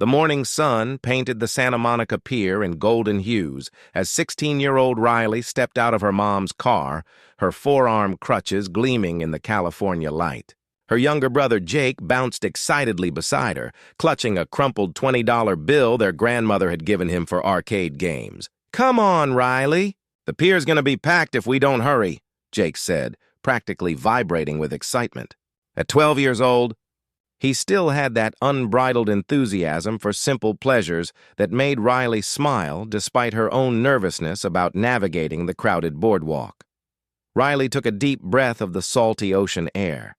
The morning sun painted the Santa Monica Pier in golden hues as 16-year-old Riley stepped out of her mom's car, her forearm crutches gleaming in the California light. Her younger brother Jake bounced excitedly beside her, clutching a crumpled $20 bill their grandmother had given him for arcade games. "Come on, Riley. The pier's gonna be packed if we don't hurry," Jake said, practically vibrating with excitement. At 12 years old, he still had that unbridled enthusiasm for simple pleasures that made Riley smile despite her own nervousness about navigating the crowded boardwalk. Riley took a deep breath of the salty ocean air.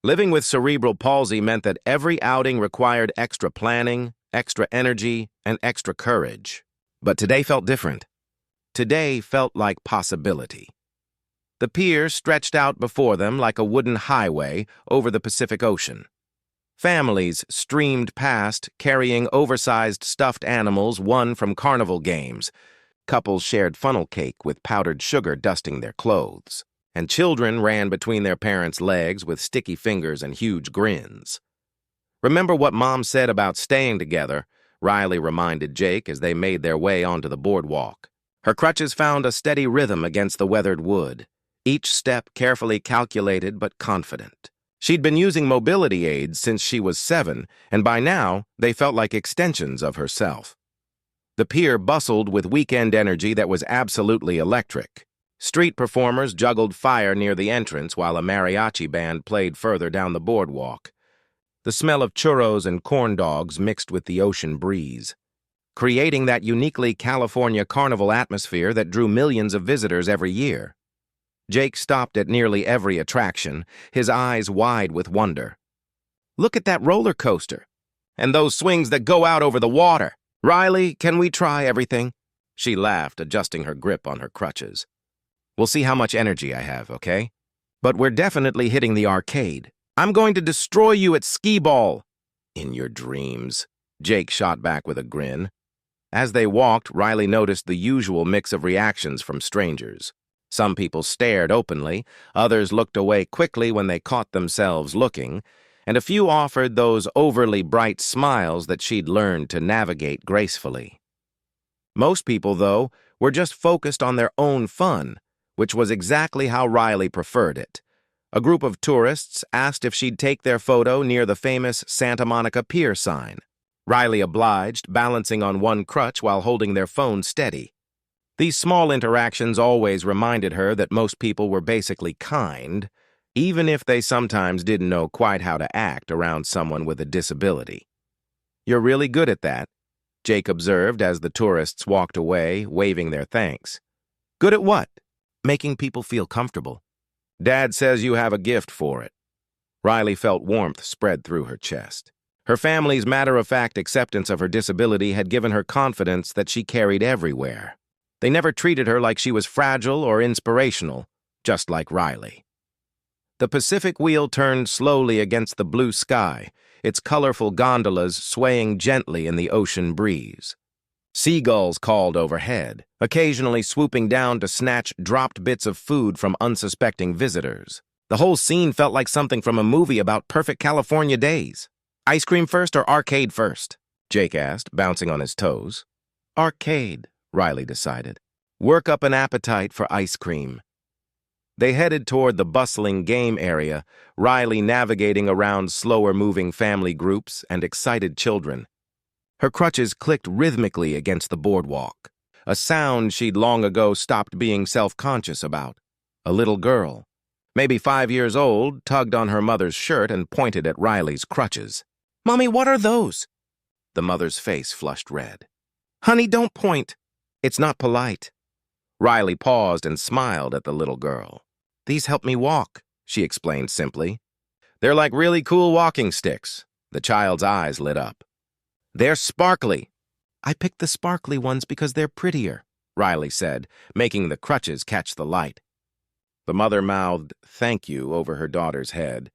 Living with cerebral palsy meant that every outing required extra planning, extra energy, and extra courage. But today felt different. Today felt like possibility. The pier stretched out before them like a wooden highway over the Pacific Ocean. Families streamed past, carrying oversized stuffed animals won from carnival games. Couples shared funnel cake with powdered sugar dusting their clothes. And children ran between their parents' legs with sticky fingers and huge grins. "Remember what Mom said about staying together," Riley reminded Jake as they made their way onto the boardwalk. Her crutches found a steady rhythm against the weathered wood, each step carefully calculated but confident. She'd been using mobility aids since she was 7, and by now they felt like extensions of herself. The pier bustled with weekend energy that was absolutely electric. Street performers juggled fire near the entrance while a mariachi band played further down the boardwalk. The smell of churros and corn dogs mixed with the ocean breeze, creating that uniquely California carnival atmosphere that drew millions of visitors every year. Jake stopped at nearly every attraction, his eyes wide with wonder. "Look at that roller coaster, and those swings that go out over the water. Riley, can we try everything?" She laughed, adjusting her grip on her crutches. "We'll see how much energy I have, okay? But we're definitely hitting the arcade. I'm going to destroy you at skee-ball." "In your dreams," Jake shot back with a grin. As they walked, Riley noticed the usual mix of reactions from strangers. Some people stared openly, others looked away quickly when they caught themselves looking, and a few offered those overly bright smiles that she'd learned to navigate gracefully. Most people, though, were just focused on their own fun, which was exactly how Riley preferred it. A group of tourists asked if she'd take their photo near the famous Santa Monica Pier sign. Riley obliged, balancing on one crutch while holding their phone steady. These small interactions always reminded her that most people were basically kind, even if they sometimes didn't know quite how to act around someone with a disability. "You're really good at that," Jake observed as the tourists walked away, waving their thanks. "Good at what?" "Making people feel comfortable. Dad says you have a gift for it." Riley felt warmth spread through her chest. Her family's matter-of-fact acceptance of her disability had given her confidence that she carried everywhere. They never treated her like she was fragile or inspirational, just like Riley. The Pacific Wheel turned slowly against the blue sky, its colorful gondolas swaying gently in the ocean breeze. Seagulls called overhead, occasionally swooping down to snatch dropped bits of food from unsuspecting visitors. The whole scene felt like something from a movie about perfect California days. "Ice cream first or arcade first?" Jake asked, bouncing on his toes. "Arcade," Riley decided. "Work up an appetite for ice cream." They headed toward the bustling game area, Riley navigating around slower-moving family groups and excited children. Her crutches clicked rhythmically against the boardwalk, a sound she'd long ago stopped being self-conscious about. A little girl, maybe 5 years old, tugged on her mother's shirt and pointed at Riley's crutches. "Mommy, what are those?" The mother's face flushed red. "Honey, don't point. It's not polite." Riley paused and smiled at the little girl. "These help me walk," she explained simply. "They're like really cool walking sticks." The child's eyes lit up. "They're sparkly." "I picked the sparkly ones because they're prettier," Riley said, making the crutches catch the light. The mother mouthed "thank you" over her daughter's head,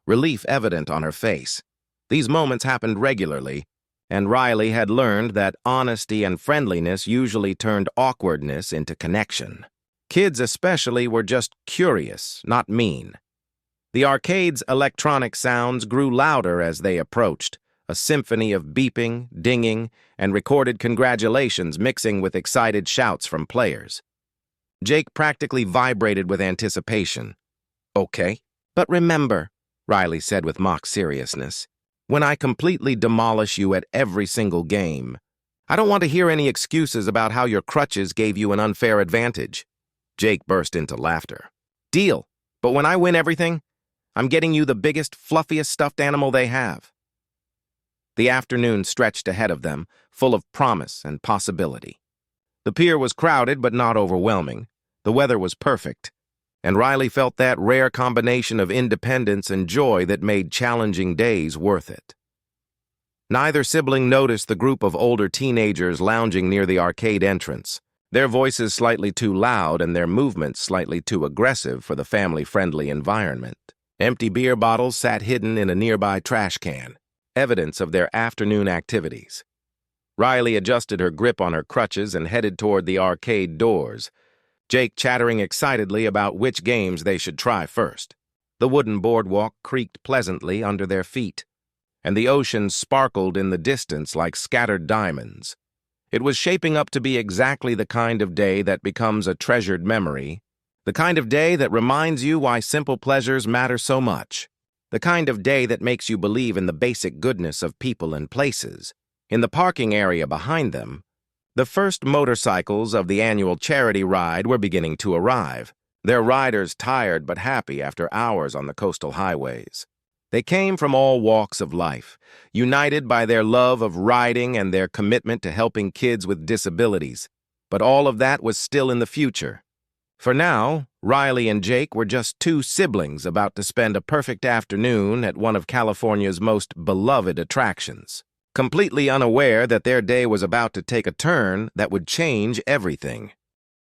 relief evident on her face. These moments happened regularly, and Riley had learned that honesty and friendliness usually turned awkwardness into connection. Kids especially were just curious, not mean. The arcade's electronic sounds grew louder as they approached, a symphony of beeping, dinging, and recorded congratulations mixing with excited shouts from players. Jake practically vibrated with anticipation. "Okay, but remember," Riley said with mock seriousness, "when I completely demolish you at every single game, I don't want to hear any excuses about how your crutches gave you an unfair advantage." Jake burst into laughter. "Deal, but when I win everything, I'm getting you the biggest, fluffiest stuffed animal they have." The afternoon stretched ahead of them, full of promise and possibility. The pier was crowded but not overwhelming. The weather was perfect, and Riley felt that rare combination of independence and joy that made challenging days worth it. Neither sibling noticed the group of older teenagers lounging near the arcade entrance, their voices slightly too loud and their movements slightly too aggressive for the family-friendly environment. Empty beer bottles sat hidden in a nearby trash can, evidence of their afternoon activities. Riley adjusted her grip on her crutches and headed toward the arcade doors, Jake chattering excitedly about which games they should try first. The wooden boardwalk creaked pleasantly under their feet, and the ocean sparkled in the distance like scattered diamonds. It was shaping up to be exactly the kind of day that becomes a treasured memory, the kind of day that reminds you why simple pleasures matter so much, the kind of day that makes you believe in the basic goodness of people and places. In the parking area behind them, the first motorcycles of the annual charity ride were beginning to arrive, their riders tired but happy after hours on the coastal highways. They came from all walks of life, united by their love of riding and their commitment to helping kids with disabilities. But all of that was still in the future. For now, Riley and Jake were just two siblings about to spend a perfect afternoon at one of California's most beloved attractions, completely unaware that their day was about to take a turn that would change everything.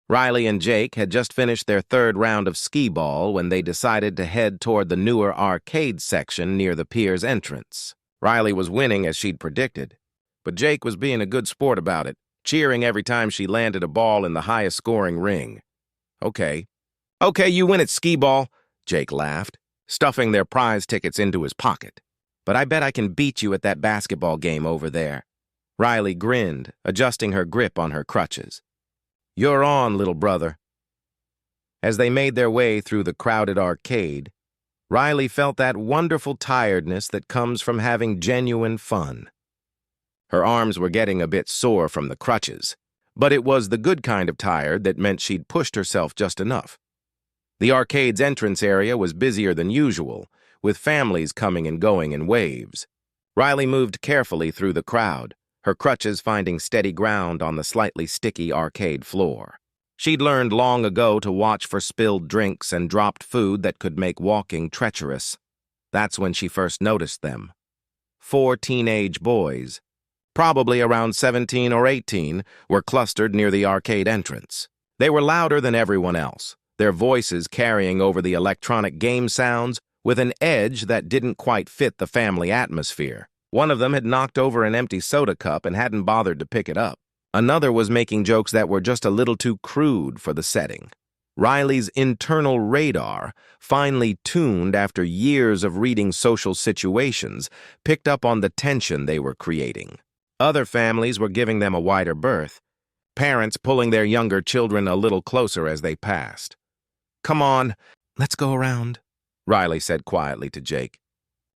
Riley and Jake had just finished their third round of skee-ball when they decided to head toward the newer arcade section near the pier's entrance. Riley was winning as she'd predicted, but Jake was being a good sport about it, cheering every time she landed a ball in the highest-scoring ring. Okay, you win at skee-ball," Jake laughed, stuffing their prize tickets into his pocket. "But I bet I can beat you at that basketball game over there." Riley grinned, adjusting her grip on her crutches. "You're on, little brother." As they made their way through the crowded arcade, Riley felt that wonderful tiredness that comes from having genuine fun. Her arms were getting a bit sore from the crutches, but it was the good kind of tired that meant she'd pushed herself just enough. The arcade's entrance area was busier than usual, with families coming and going in waves. Riley moved carefully through the crowd, her crutches finding steady ground on the slightly sticky arcade floor. She'd learned long ago to watch for spilled drinks and dropped food that could make walking treacherous. That's when she first noticed them. 4 teenage boys, probably around 17 or 18, were clustered near the arcade entrance. They were louder than everyone else, their voices carrying over the electronic game sounds with an edge that didn't quite fit the family atmosphere. One of them had knocked over an empty soda cup and hadn't bothered to pick it up. Another was making jokes that were just a little too crude for the setting. Riley's internal radar, finely tuned after years of reading social situations, picked up on the tension they were creating. Other families were giving them a wider berth, parents pulling their younger children a little closer as they passed. "Come on, let's go around," Riley said quietly to Jake,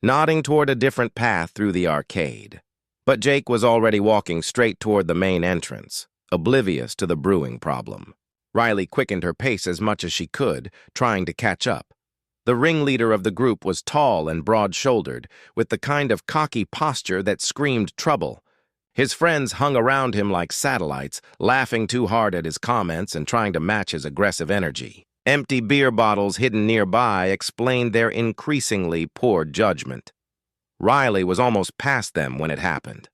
nodding toward a different path through the arcade. But Jake was already walking straight toward the main entrance, oblivious to the brewing problem. Riley quickened her pace as much as she could, trying to catch up. The ringleader of the group was tall and broad-shouldered, with the kind of cocky posture that screamed trouble. His friends hung around him like satellites, laughing too hard at his comments and trying to match his aggressive energy. Empty beer bottles hidden nearby explained their increasingly poor judgment. Riley was almost past them when it happened.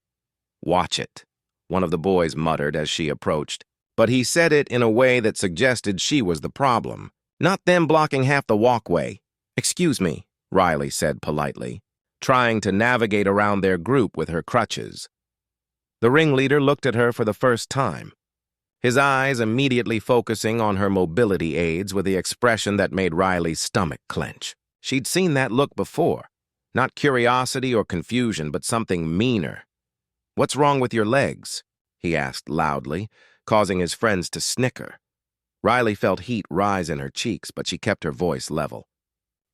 "Watch it," one of the boys muttered as she approached, but he said it in a way that suggested she was the problem, not them blocking half the walkway. "Excuse me," Riley said politely, trying to navigate around their group with her crutches. The ringleader looked at her for the first time, his eyes immediately focusing on her mobility aids with the expression that made Riley's stomach clench. She'd seen that look before, Not curiosity or confusion, but something meaner. "What's wrong with your legs?" he asked loudly, causing his friends to snicker. Riley felt heat rise in her cheeks, but she kept her voice level.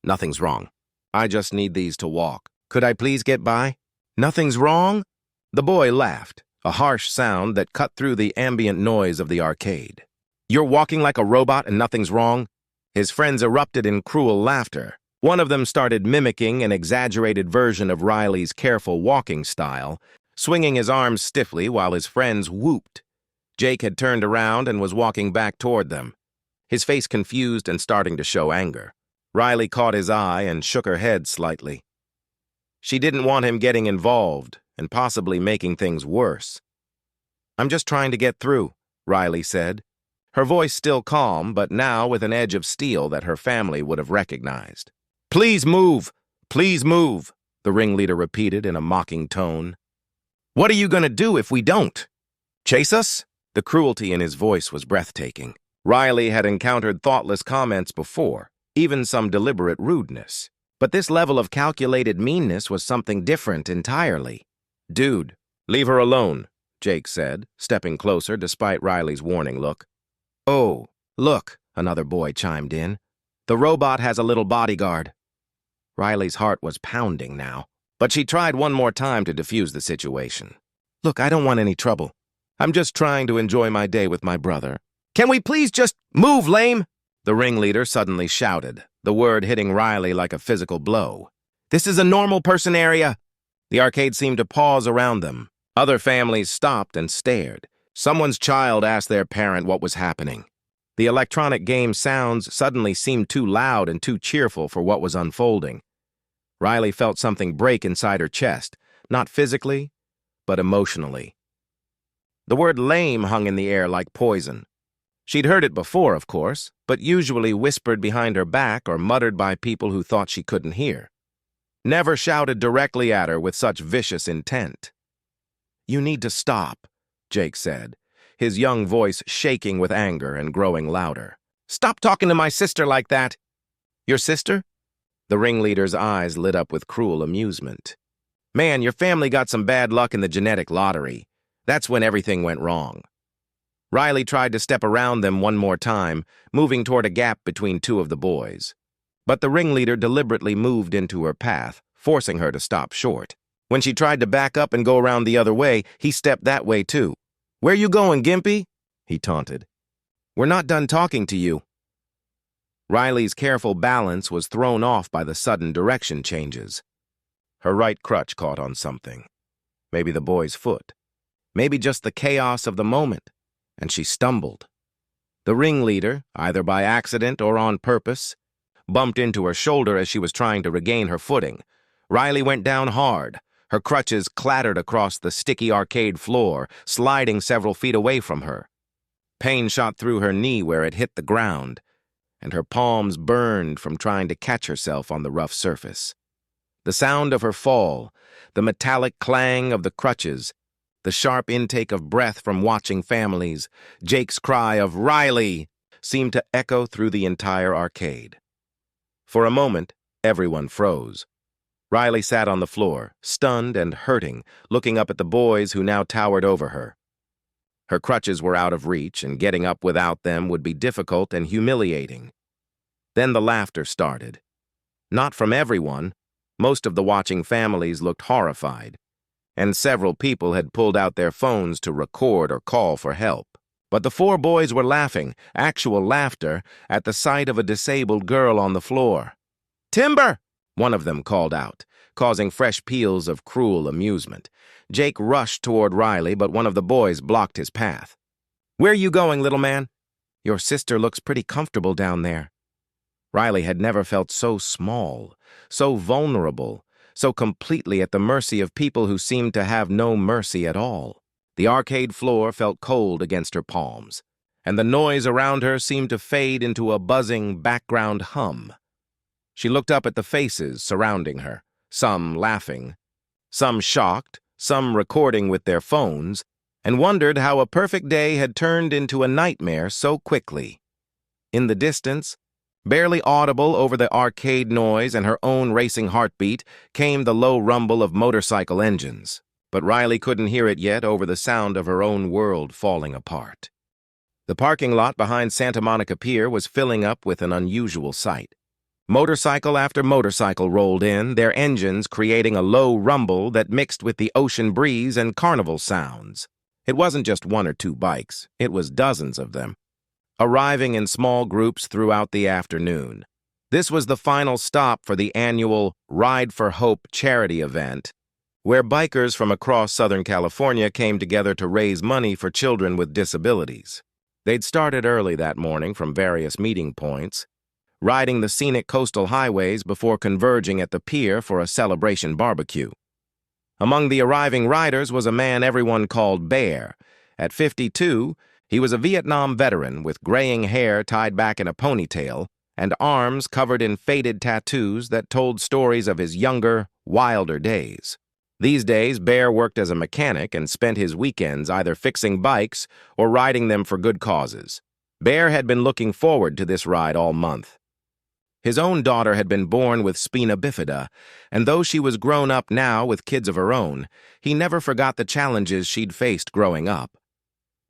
"Nothing's wrong. I just need these to walk. Could I please get by?" "Nothing's wrong?" The boy laughed, a harsh sound that cut through the ambient noise of the arcade. "You're walking like a robot and nothing's wrong?" His friends erupted in cruel laughter. One of them started mimicking an exaggerated version of Riley's careful walking style, swinging his arms stiffly while his friends whooped. Jake had turned around and was walking back toward them, his face confused and starting to show anger. Riley caught his eye and shook her head slightly. She didn't want him getting involved and possibly making things worse. "I'm just trying to get through," Riley said, her voice still calm, but now with an edge of steel that her family would have recognized. "Please move! Please move!" the ringleader repeated in a mocking tone. "What are you going to do if we don't? Chase us?" The cruelty in his voice was breathtaking. Riley had encountered thoughtless comments before, even some deliberate rudeness. But this level of calculated meanness was something different entirely. "Dude, leave her alone," Jake said, stepping closer despite Riley's warning look. "Oh, look," another boy chimed in. "The robot has a little bodyguard." Riley's heart was pounding now, but she tried one more time to defuse the situation. "Look, I don't want any trouble. I'm just trying to enjoy my day with my brother." "Can we please just move, lame?" the ringleader suddenly shouted, the word hitting Riley like a physical blow. "This is a normal person area." The arcade seemed to pause around them. Other families stopped and stared. Someone's child asked their parent what was happening. The electronic game sounds suddenly seemed too loud and too cheerful for what was unfolding. Riley felt something break inside her chest, not physically, but emotionally. The word lame hung in the air like poison. She'd heard it before, of course, but usually whispered behind her back or muttered by people who thought she couldn't hear. Never shouted directly at her with such vicious intent. "You need to stop," Jake said, his young voice shaking with anger and growing louder. "Stop talking to my sister like that." "Your sister?" The ringleader's eyes lit up with cruel amusement. "Man, your family got some bad luck in the genetic lottery. That's when everything went wrong." Riley tried to step around them one more time, moving toward a gap between two of the boys. But the ringleader deliberately moved into her path, forcing her to stop short. When she tried to back up and go around the other way, he stepped that way too. "Where you going, Gimpy?" he taunted. "We're not done talking to you." Riley's careful balance was thrown off by the sudden direction changes. Her right crutch caught on something. Maybe the boy's foot. Maybe just the chaos of the moment, and she stumbled. The ringleader, either by accident or on purpose, bumped into her shoulder as she was trying to regain her footing. Riley went down hard. Her crutches clattered across the sticky arcade floor, sliding several feet away from her. Pain shot through her knee where it hit the ground, and her palms burned from trying to catch herself on the rough surface. The sound of her fall, the metallic clang of the crutches, the sharp intake of breath from watching families, Jake's cry of "Riley!" seemed to echo through the entire arcade. For a moment, everyone froze. Riley sat on the floor, stunned and hurting, looking up at the boys who now towered over her. Her crutches were out of reach, and getting up without them would be difficult and humiliating. Then the laughter started. Not from everyone. Most of the watching families looked horrified, and several people had pulled out their phones to record or call for help. But the four boys were laughing, actual laughter, at the sight of a disabled girl on the floor. "Timber!" one of them called out, causing fresh peals of cruel amusement. Jake rushed toward Riley, but one of the boys blocked his path. "Where are you going, little man?" "Your sister looks pretty comfortable down there." Riley had never felt so small, so vulnerable, so completely at the mercy of people who seemed to have no mercy at all. The arcade floor felt cold against her palms, and the noise around her seemed to fade into a buzzing background hum. She looked up at the faces surrounding her, some laughing, some shocked, some recording with their phones, and wondered how a perfect day had turned into a nightmare so quickly. In the distance, Barely audible over the arcade noise and her own racing heartbeat came the low rumble of motorcycle engines, but Riley couldn't hear it yet over the sound of her own world falling apart. The parking lot behind Santa Monica Pier was filling up with an unusual sight. Motorcycle after motorcycle rolled in, their engines creating a low rumble that mixed with the ocean breeze and carnival sounds. It wasn't just one or two bikes, it was dozens of them, arriving in small groups throughout the afternoon. This was the final stop for the annual Ride for Hope charity event, where bikers from across Southern California came together to raise money for children with disabilities. They'd started early that morning from various meeting points, riding the scenic coastal highways before converging at the pier for a celebration barbecue. Among the arriving riders was a man everyone called Bear. At 52, he was a Vietnam veteran with graying hair tied back in a ponytail and arms covered in faded tattoos that told stories of his younger, wilder days. These days, Bear worked as a mechanic and spent his weekends either fixing bikes or riding them for good causes. Bear had been looking forward to this ride all month. His own daughter had been born with spina bifida, and though she was grown up now with kids of her own, he never forgot the challenges she'd faced growing up.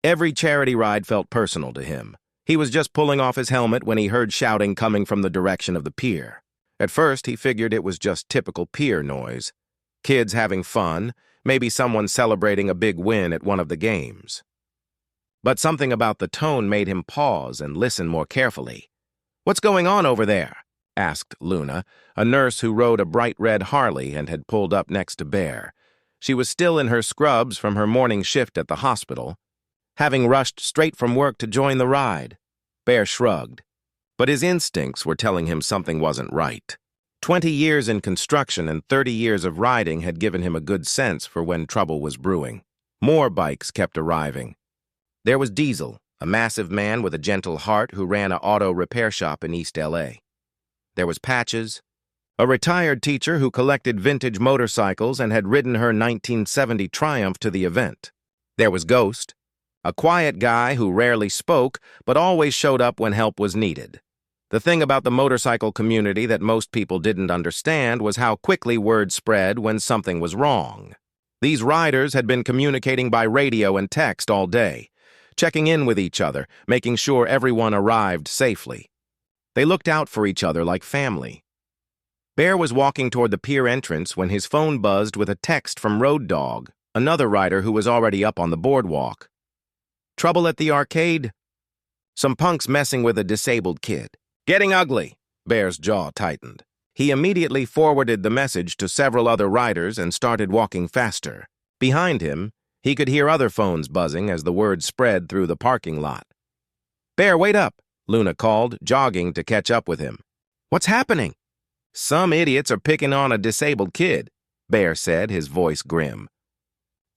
Every charity ride felt personal to him. He was just pulling off his helmet when he heard shouting coming from the direction of the pier. At first, he figured it was just typical pier noise. Kids having fun, maybe someone celebrating a big win at one of the games. But something about the tone made him pause and listen more carefully. "What's going on over there?" asked Luna, a nurse who rode a bright red Harley and had pulled up next to Bear. She was still in her scrubs from her morning shift at the hospital, having rushed straight from work to join the ride. Bear shrugged, but his instincts were telling him something wasn't right. 20 years in construction and 30 years of riding had given him a good sense for when trouble was brewing. More bikes kept arriving. There was Diesel, a massive man with a gentle heart who ran an auto repair shop in East LA. There was Patches, a retired teacher who collected vintage motorcycles and had ridden her 1970 Triumph to the event. There was Ghost, a quiet guy who rarely spoke but always showed up when help was needed. The thing about the motorcycle community that most people didn't understand was how quickly word spread when something was wrong. These riders had been communicating by radio and text all day, checking in with each other, making sure everyone arrived safely. They looked out for each other like family. Bear was walking toward the pier entrance when his phone buzzed with a text from Road Dog, another rider who was already up on the boardwalk. "Trouble at the arcade? Some punks messing with a disabled kid. Getting ugly." Bear's jaw tightened. He immediately forwarded the message to several other riders and started walking faster. Behind him, he could hear other phones buzzing as the word spread through the parking lot. "Bear, wait up," Luna called, jogging to catch up with him. "What's happening?" "Some idiots are picking on a disabled kid," Bear said, his voice grim.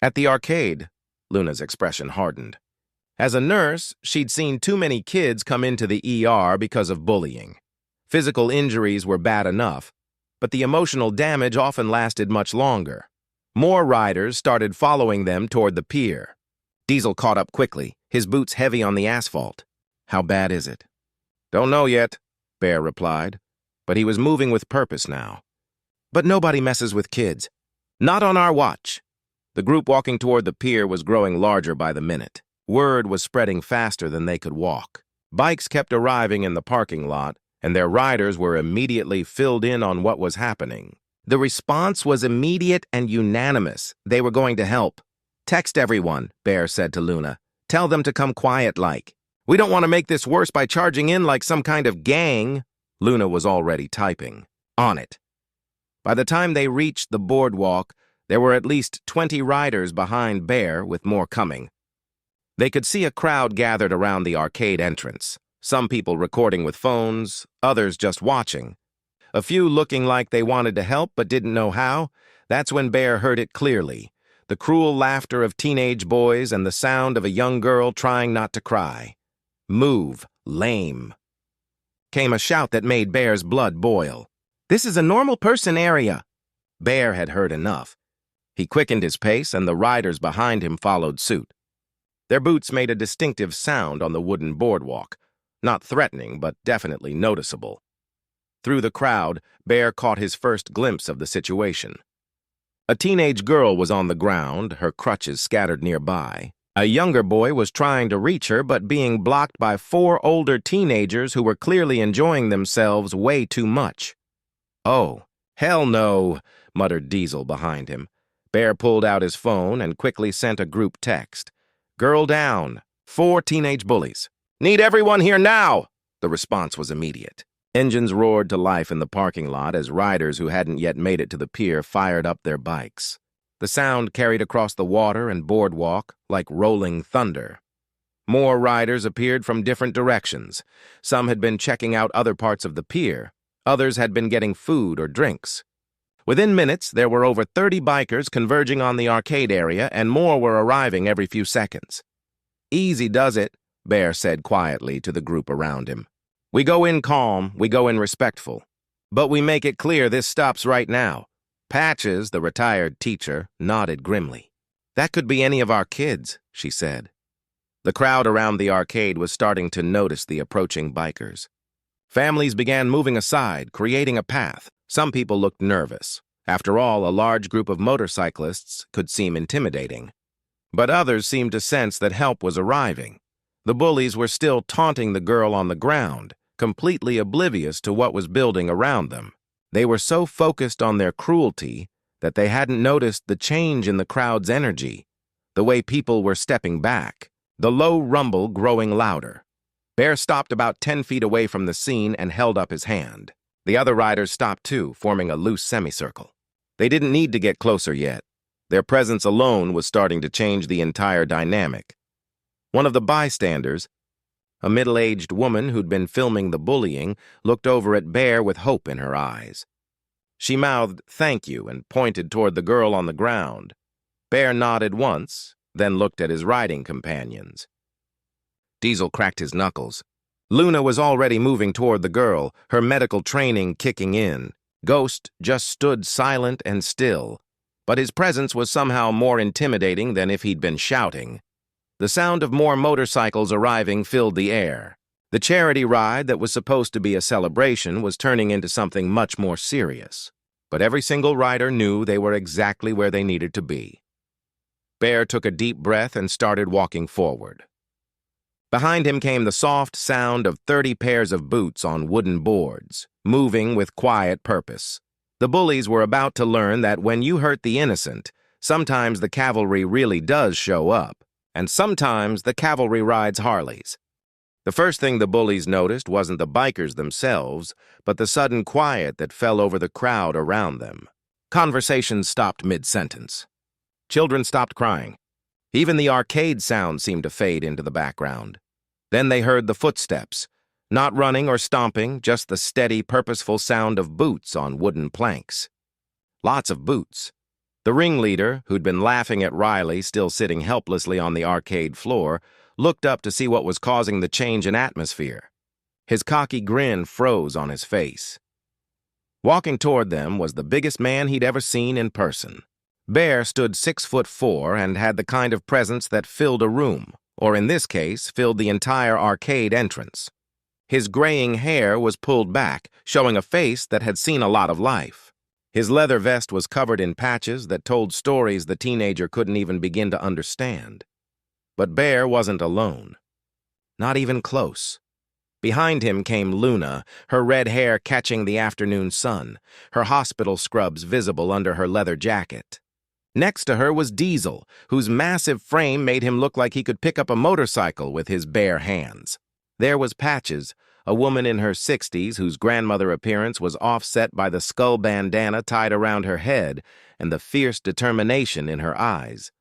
At the arcade, Luna's expression hardened. As a nurse, she'd seen too many kids come into the ER because of bullying. Physical injuries were bad enough, but the emotional damage often lasted much longer. More riders started following them toward the pier. Diesel caught up quickly, his boots heavy on the asphalt. "How bad is it?" "Don't know yet," Bear replied, but he was moving with purpose now. "But nobody messes with kids. Not on our watch." The group walking toward the pier was growing larger by the minute. Word was spreading faster than they could walk. Bikes kept arriving in the parking lot, and their riders were immediately filled in on what was happening. The response was immediate and unanimous. They were going to help. "Text everyone," Bear said to Luna. "Tell them to come quiet like. We don't want to make this worse by charging in like some kind of gang." Luna was already typing. On it. By the time they reached the boardwalk, there were at least 20 riders behind Bear, with more coming. They could see a crowd gathered around the arcade entrance, some people recording with phones, others just watching. A few looking like they wanted to help but didn't know how. That's when Bear heard it clearly, the cruel laughter of teenage boys and the sound of a young girl trying not to cry. "Move, lame," came a shout that made Bear's blood boil. "This is a normal person area." Bear had heard enough. He quickened his pace and the riders behind him followed suit. Their boots made a distinctive sound on the wooden boardwalk. Not threatening, but definitely noticeable. Through the crowd, Bear caught his first glimpse of the situation. A teenage girl was on the ground, her crutches scattered nearby. A younger boy was trying to reach her, but being blocked by 4 older teenagers who were clearly enjoying themselves way too much. "Oh, hell no," muttered Diesel behind him. Bear pulled out his phone and quickly sent a group text. "Girl down. 4 teenage bullies. Need everyone here now!" The response was immediate. Engines roared to life in the parking lot as riders who hadn't yet made it to the pier fired up their bikes. The sound carried across the water and boardwalk like rolling thunder. More riders appeared from different directions. Some had been checking out other parts of the pier. Others had been getting food or drinks. Within minutes, there were over 30 bikers converging on the arcade area, and more were arriving every few seconds. "Easy does it," Bear said quietly to the group around him. "We go in calm, we go in respectful. But we make it clear this stops right now." Patches, the retired teacher, nodded grimly. "That could be any of our kids," she said. The crowd around the arcade was starting to notice the approaching bikers. Families began moving aside, creating a path. Some people looked nervous. After all, a large group of motorcyclists could seem intimidating. But others seemed to sense that help was arriving. The bullies were still taunting the girl on the ground, completely oblivious to what was building around them. They were so focused on their cruelty that they hadn't noticed the change in the crowd's energy, the way people were stepping back, the low rumble growing louder. Bear stopped about 10 feet away from the scene and held up his hand. The other riders stopped too, forming a loose semicircle. They didn't need to get closer yet. Their presence alone was starting to change the entire dynamic. One of the bystanders, a middle-aged woman who'd been filming the bullying, looked over at Bear with hope in her eyes. She mouthed "thank you" and pointed toward the girl on the ground. Bear nodded once, then looked at his riding companions. Diesel cracked his knuckles. Luna was already moving toward the girl, her medical training kicking in. Ghost just stood silent and still, but his presence was somehow more intimidating than if he'd been shouting. The sound of more motorcycles arriving filled the air. The charity ride that was supposed to be a celebration was turning into something much more serious. But every single rider knew they were exactly where they needed to be. Bear took a deep breath and started walking forward. Behind him came the soft sound of 30 pairs of boots on wooden boards, moving with quiet purpose. The bullies were about to learn that when you hurt the innocent, sometimes the cavalry really does show up. And sometimes the cavalry rides Harleys. The first thing the bullies noticed wasn't the bikers themselves, but the sudden quiet that fell over the crowd around them. Conversations stopped mid-sentence. Children stopped crying. Even the arcade sound seemed to fade into the background. Then they heard the footsteps, not running or stomping, just the steady, purposeful sound of boots on wooden planks. Lots of boots. The ringleader, who'd been laughing at Riley, still sitting helplessly on the arcade floor, looked up to see what was causing the change in atmosphere. His cocky grin froze on his face. Walking toward them was the biggest man he'd ever seen in person. Bear stood 6'4" and had the kind of presence that filled a room, or in this case, filled the entire arcade entrance. His graying hair was pulled back, showing a face that had seen a lot of life. His leather vest was covered in patches that told stories the teenager couldn't even begin to understand. But Bear wasn't alone. Not even close. Behind him came Luna, her red hair catching the afternoon sun, her hospital scrubs visible under her leather jacket. Next to her was Diesel, whose massive frame made him look like he could pick up a motorcycle with his bare hands. There was Patches, a woman in her 60s whose grandmother appearance was offset by the skull bandana tied around her head and the fierce determination in her eyes.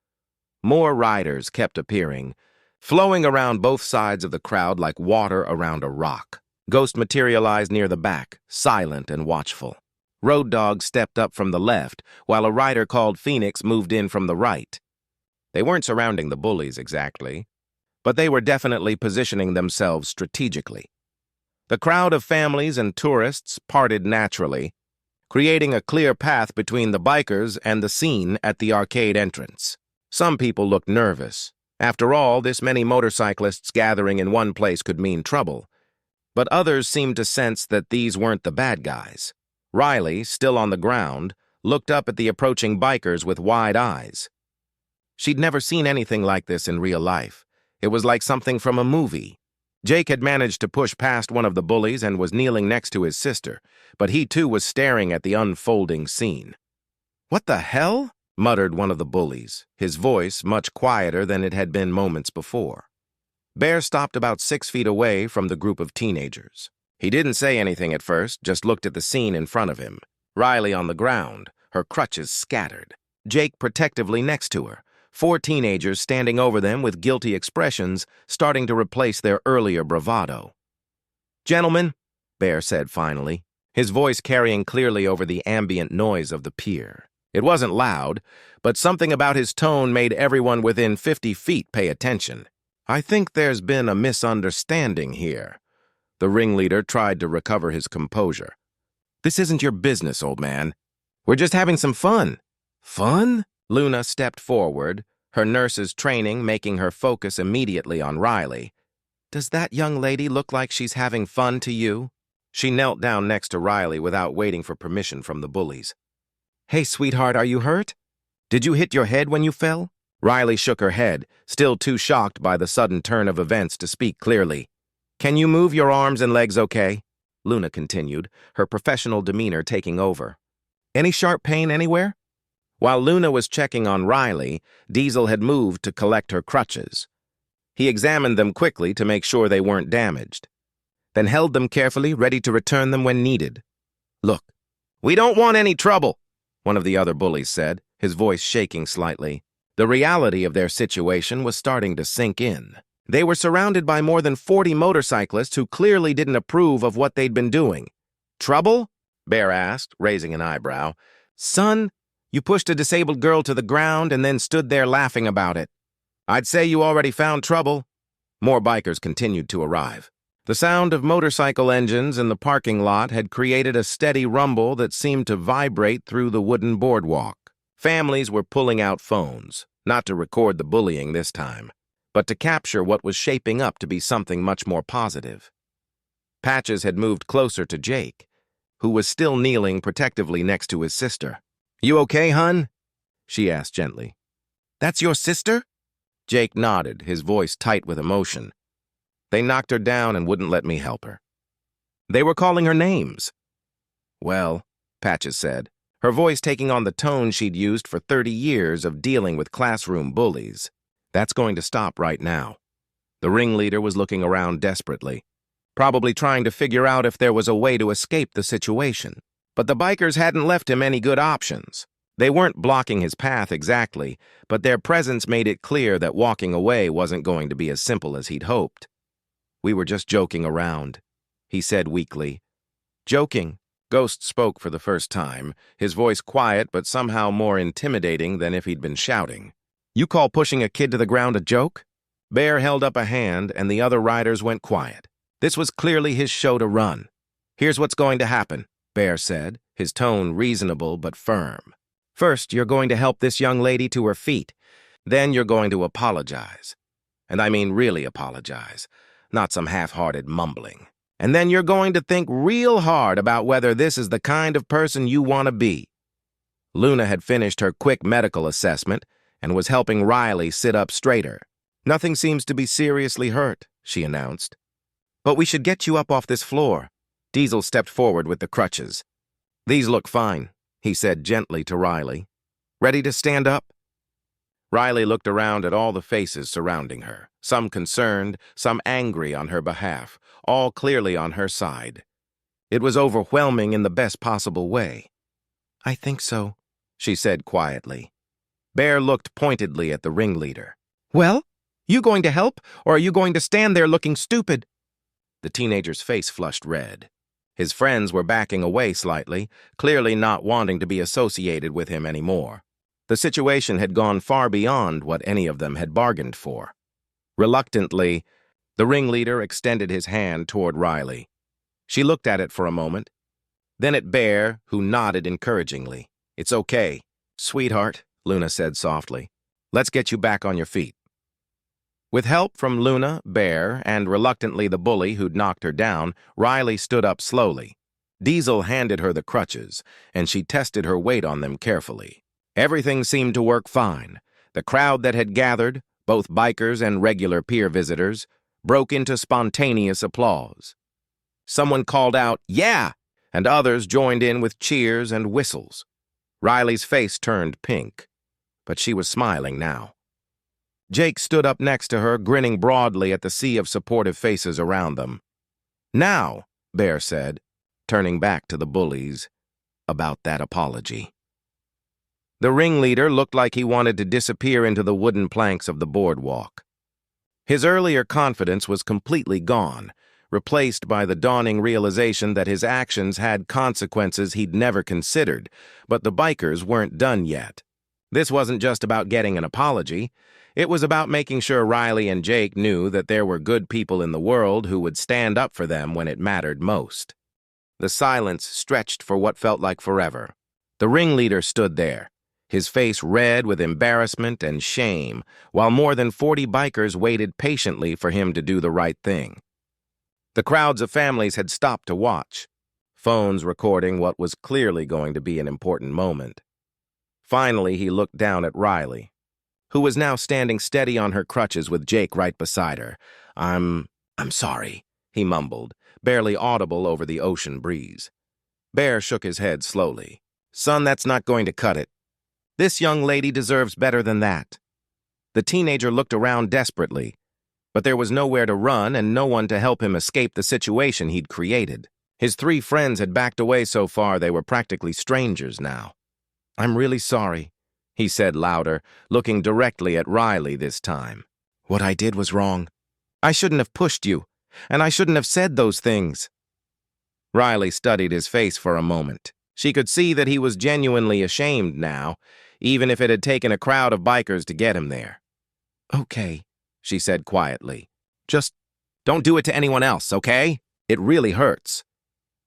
More riders kept appearing, flowing around both sides of the crowd like water around a rock. Ghost materialized near the back, silent and watchful. Road Dogg stepped up from the left, while a rider called Phoenix moved in from the right. They weren't surrounding the bullies exactly, but they were definitely positioning themselves strategically. The crowd of families and tourists parted naturally, creating a clear path between the bikers and the scene at the arcade entrance. Some people looked nervous. After all, this many motorcyclists gathering in one place could mean trouble, But others seemed to sense that these weren't the bad guys. Riley, still on the ground, looked up at the approaching bikers with wide eyes. She'd never seen anything like this in real life. It was like something from a movie. Jake had managed to push past one of the bullies and was kneeling next to his sister, but he too was staring at the unfolding scene. "What the hell?" muttered one of the bullies, his voice much quieter than it had been moments before. Bear stopped about 6 feet away from the group of teenagers. He didn't say anything at first, just looked at the scene in front of him. Riley on the ground, her crutches scattered. Jake protectively next to her. 4 teenagers standing over them with guilty expressions, starting to replace their earlier bravado. "Gentlemen," Bear said finally, his voice carrying clearly over the ambient noise of the pier. It wasn't loud, but something about his tone made everyone within 50 feet pay attention. "I think there's been a misunderstanding here." The ringleader tried to recover his composure. "This isn't your business, old man. We're just having some fun." "Fun?" Luna stepped forward, her nurse's training making her focus immediately on Riley. "Does that young lady look like she's having fun to you?" She knelt down next to Riley without waiting for permission from the bullies. "Hey, sweetheart, are you hurt? Did you hit your head when you fell?" Riley shook her head, still too shocked by the sudden turn of events to speak clearly. "Can you move your arms and legs okay?" Luna continued, her professional demeanor taking over. "Any sharp pain anywhere?" While Luna was checking on Riley, Diesel had moved to collect her crutches. He examined them quickly to make sure they weren't damaged, then held them carefully, ready to return them when needed. "Look, we don't want any trouble," one of the other bullies said, his voice shaking slightly. The reality of their situation was starting to sink in. They were surrounded by more than 40 motorcyclists who clearly didn't approve of what they'd been doing. "Trouble?" Bear asked, raising an eyebrow. "Son, you pushed a disabled girl to the ground and then stood there laughing about it. I'd say you already found trouble." More bikers continued to arrive. The sound of motorcycle engines in the parking lot had created a steady rumble that seemed to vibrate through the wooden boardwalk. Families were pulling out phones, not to record the bullying this time, but to capture what was shaping up to be something much more positive. Patches had moved closer to Jake, who was still kneeling protectively next to his sister. "You okay, hun?" she asked gently. "That's your sister?" Jake nodded, his voice tight with emotion. "They knocked her down and wouldn't let me help her. They were calling her names." "Well," Patches said, her voice taking on the tone she'd used for 30 years of dealing with classroom bullies, "that's going to stop right now." The ringleader was looking around desperately, probably trying to figure out if there was a way to escape the situation. But the bikers hadn't left him any good options. They weren't blocking his path exactly, but their presence made it clear that walking away wasn't going to be as simple as he'd hoped. "We were just joking around," he said weakly. "Joking?" Ghost spoke for the first time, his voice quiet but somehow more intimidating than if he'd been shouting. "You call pushing a kid to the ground a joke?" Bear held up a hand and the other riders went quiet. This was clearly his show to run. "Here's what's going to happen," Bear said, his tone reasonable but firm. "First, you're going to help this young lady to her feet. Then you're going to apologize. And I mean really apologize, not some half-hearted mumbling. And then you're going to think real hard about whether this is the kind of person you want to be." Luna had finished her quick medical assessment and was helping Riley sit up straighter. "Nothing seems to be seriously hurt," she announced. "But we should get you up off this floor." Diesel stepped forward with the crutches. "These look fine," he said gently to Riley. "Ready to stand up?" Riley looked around at all the faces surrounding her, some concerned, some angry on her behalf, all clearly on her side. It was overwhelming in the best possible way. "I think so," she said quietly. Bear looked pointedly at the ringleader. "Well, you going to help, or are you going to stand there looking stupid?" The teenager's face flushed red. His friends were backing away slightly, clearly not wanting to be associated with him anymore. The situation had gone far beyond what any of them had bargained for. Reluctantly, the ringleader extended his hand toward Riley. She looked at it for a moment, then at Bear, who nodded encouragingly. "It's okay, sweetheart," Luna said softly. "Let's get you back on your feet." With help from Luna, Bear, and reluctantly the bully who'd knocked her down, Riley stood up slowly. Diesel handed her the crutches, and she tested her weight on them carefully. Everything seemed to work fine. The crowd that had gathered, both bikers and regular pier visitors, broke into spontaneous applause. Someone called out, "Yeah!" and others joined in with cheers and whistles. Riley's face turned pink, but she was smiling now. Jake stood up next to her, grinning broadly at the sea of supportive faces around them. "Now," Bear said, turning back to the bullies, about that apology. The ringleader looked like he wanted to disappear into the wooden planks of the boardwalk. His earlier confidence was completely gone, replaced by the dawning realization that his actions had consequences he'd never considered, but the bikers weren't done yet. This wasn't just about getting an apology. It was about making sure Riley and Jake knew that there were good people in the world who would stand up for them when it mattered most. The silence stretched for what felt like forever. The ringleader stood there, his face red with embarrassment and shame, while more than 40 bikers waited patiently for him to do the right thing. The crowds of families had stopped to watch, phones recording what was clearly going to be an important moment. Finally, he looked down at Riley, who was now standing steady on her crutches with Jake right beside her. I'm sorry," he mumbled, barely audible over the ocean breeze. Bear shook his head slowly. "Son, that's not going to cut it. This young lady deserves better than that." The teenager looked around desperately, but there was nowhere to run and no one to help him escape the situation he'd created. His 3 friends had backed away so far they were practically strangers now. "I'm really sorry," he said louder, looking directly at Riley this time. "What I did was wrong. I shouldn't have pushed you, and I shouldn't have said those things." Riley studied his face for a moment. She could see that he was genuinely ashamed now, even if it had taken a crowd of bikers to get him there. "Okay," she said quietly. "Just don't do it to anyone else, okay? It really hurts."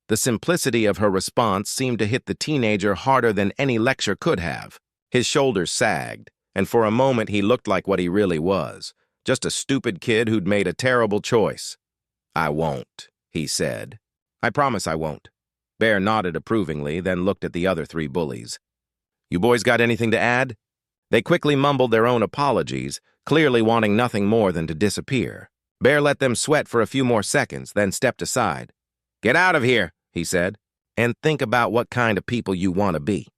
The simplicity of her response seemed to hit the teenager harder than any lecture could have. His shoulders sagged, and for a moment he looked like what he really was, just a stupid kid who'd made a terrible choice. "I won't," he said. "I promise I won't." Bear nodded approvingly, then looked at the other 3 bullies. "You boys got anything to add?" They quickly mumbled their own apologies, clearly wanting nothing more than to disappear. Bear let them sweat for a few more seconds, then stepped aside. "Get out of here," he said, "and think about what kind of people you want to be."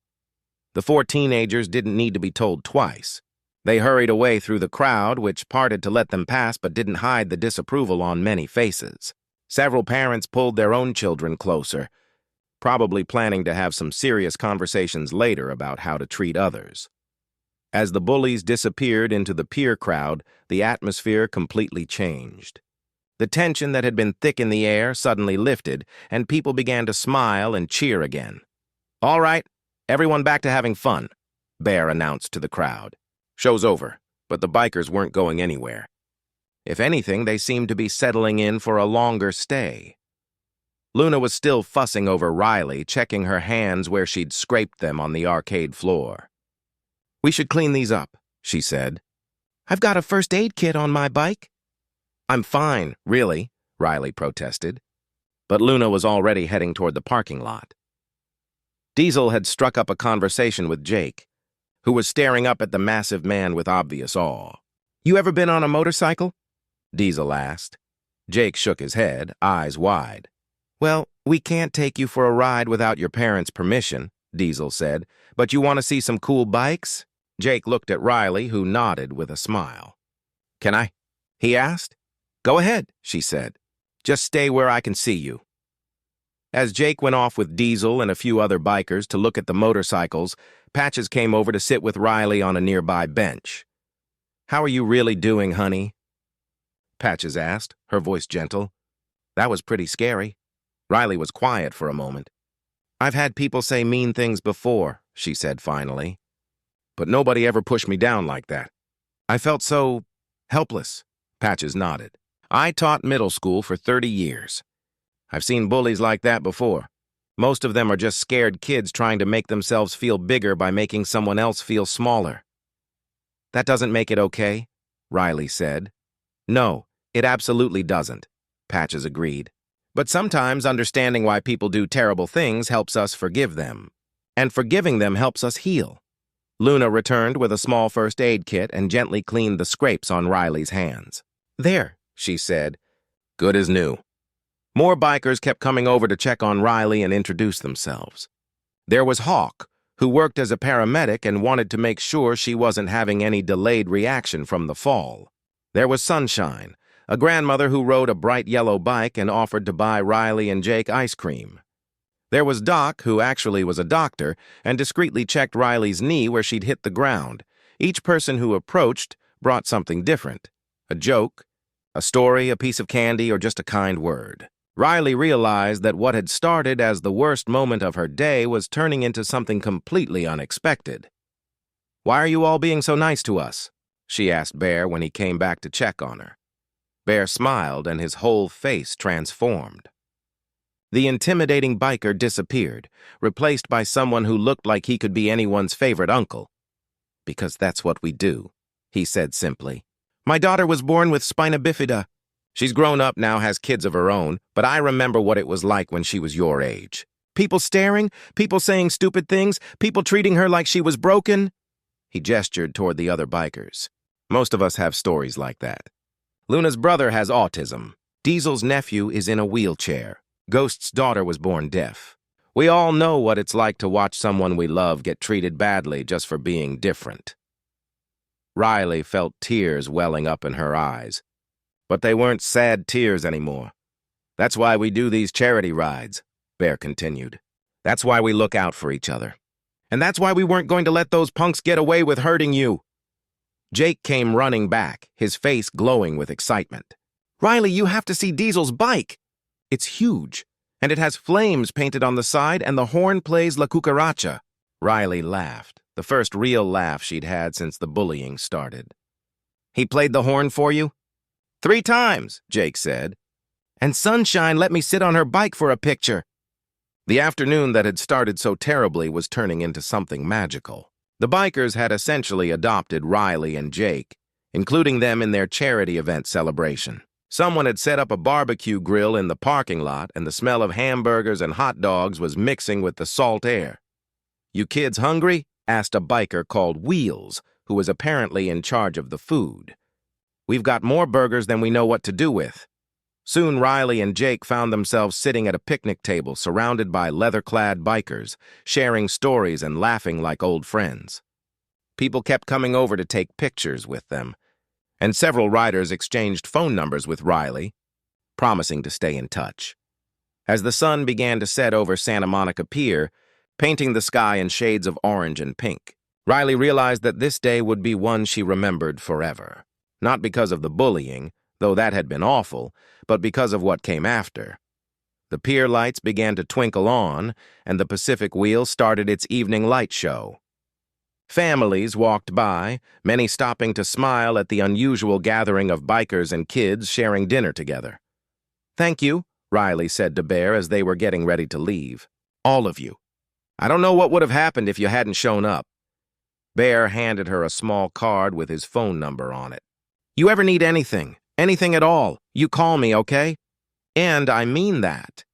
The 4 teenagers didn't need to be told twice. They hurried away through the crowd, which parted to let them pass but didn't hide the disapproval on many faces. Several parents pulled their own children closer, probably planning to have some serious conversations later about how to treat others. As the bullies disappeared into the pier crowd, the atmosphere completely changed. The tension that had been thick in the air suddenly lifted, and people began to smile and cheer again. "All right, everyone back to having fun," Bear announced to the crowd. "Show's over, but the bikers weren't going anywhere. If anything, they seemed to be settling in for a longer stay." Luna was still fussing over Riley, checking her hands where she'd scraped them on the arcade floor. "We should clean these up," she said. "I've got a first aid kit on my bike." "I'm fine, really," Riley protested. But Luna was already heading toward the parking lot. Diesel had struck up a conversation with Jake, who was staring up at the massive man with obvious awe. "You ever been on a motorcycle?" Diesel asked. Jake shook his head, eyes wide. "Well, we can't take you for a ride without your parents' permission," Diesel said. "But you want to see some cool bikes?" Jake looked at Riley, who nodded with a smile. "Can I?" he asked. "Go ahead," she said. "Just stay where I can see you." As Jake went off with Diesel and a few other bikers to look at the motorcycles, Patches came over to sit with Riley on a nearby bench. "How are you really doing, honey?" Patches asked, her voice gentle. "That was pretty scary." Riley was quiet for a moment. "I've had people say mean things before," she said finally. "But nobody ever pushed me down like that. I felt so helpless." Patches nodded. "I taught middle school for 30 years. I've seen bullies like that before. Most of them are just scared kids trying to make themselves feel bigger by making someone else feel smaller." "That doesn't make it okay," Riley said. No, it absolutely doesn't, Patches agreed. But sometimes understanding why people do terrible things helps us forgive them. And forgiving them helps us heal. Luna returned with a small first aid kit and gently cleaned the scrapes on Riley's hands. There, she said. Good as new. More bikers kept coming over to check on Riley and introduce themselves. There was Hawk, who worked as a paramedic and wanted to make sure she wasn't having any delayed reaction from the fall. There was Sunshine, a grandmother who rode a bright yellow bike and offered to buy Riley and Jake ice cream. There was Doc, who actually was a doctor, and discreetly checked Riley's knee where she'd hit the ground. Each person who approached brought something different. A joke, a story, a piece of candy, or just a kind word. Riley realized that what had started as the worst moment of her day was turning into something completely unexpected. "Why are you all being so nice to us?" she asked Bear when he came back to check on her. Bear smiled and his whole face transformed. The intimidating biker disappeared, replaced by someone who looked like he could be anyone's favorite uncle. "Because that's what we do," he said simply. "My daughter was born with spina bifida. She's grown up now, has kids of her own, but I remember what it was like when she was your age. People staring, people saying stupid things, people treating her like she was broken." He gestured toward the other bikers. "Most of us have stories like that. Luna's brother has autism. Diesel's nephew is in a wheelchair. Ghost's daughter was born deaf. We all know what it's like to watch someone we love get treated badly just for being different." Riley felt tears welling up in her eyes. But they weren't sad tears anymore. "That's why we do these charity rides," Bear continued. "That's why we look out for each other. And that's why we weren't going to let those punks get away with hurting you." Jake came running back, his face glowing with excitement. "Riley, you have to see Diesel's bike. It's huge, and it has flames painted on the side, and the horn plays La Cucaracha." Riley laughed, the first real laugh she'd had since the bullying started. "He played the horn for you?" "3 times, Jake said. "And Sunshine let me sit on her bike for a picture." The afternoon that had started so terribly was turning into something magical. The bikers had essentially adopted Riley and Jake, including them in their charity event celebration. Someone had set up a barbecue grill in the parking lot, and the smell of hamburgers and hot dogs was mixing with the salt air. "You kids hungry?" asked a biker called Wheels, who was apparently in charge of the food. "We've got more burgers than we know what to do with." Soon Riley and Jake found themselves sitting at a picnic table surrounded by leather-clad bikers, sharing stories and laughing like old friends. People kept coming over to take pictures with them, and several riders exchanged phone numbers with Riley, promising to stay in touch. As the sun began to set over Santa Monica Pier, painting the sky in shades of orange and pink, Riley realized that this day would be one she remembered forever. Not because of the bullying, though that had been awful, but because of what came after. The pier lights began to twinkle on, and the Pacific Wheel started its evening light show. Families walked by, many stopping to smile at the unusual gathering of bikers and kids sharing dinner together. "Thank you," Riley said to Bear as they were getting ready to leave. "All of you. I don't know what would have happened if you hadn't shown up." Bear handed her a small card with his phone number on it. "You ever need anything at all, you call me, okay? And I mean that."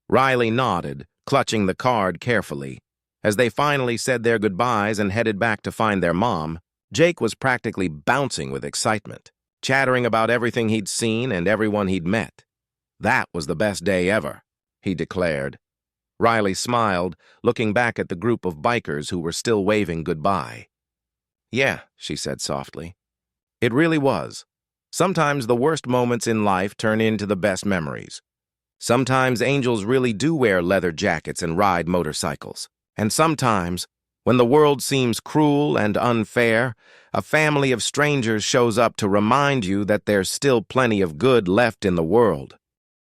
Riley nodded, clutching the card carefully. As they finally said their goodbyes and headed back to find their mom, Jake was practically bouncing with excitement, chattering about everything he'd seen and everyone he'd met. "That was the best day ever," he declared. Riley smiled, looking back at the group of bikers who were still waving goodbye. "Yeah," she said softly. "It really was. Sometimes the worst moments in life turn into the best memories. Sometimes angels really do wear leather jackets and ride motorcycles. And sometimes, when the world seems cruel and unfair, a family of strangers shows up to remind you that there's still plenty of good left in the world."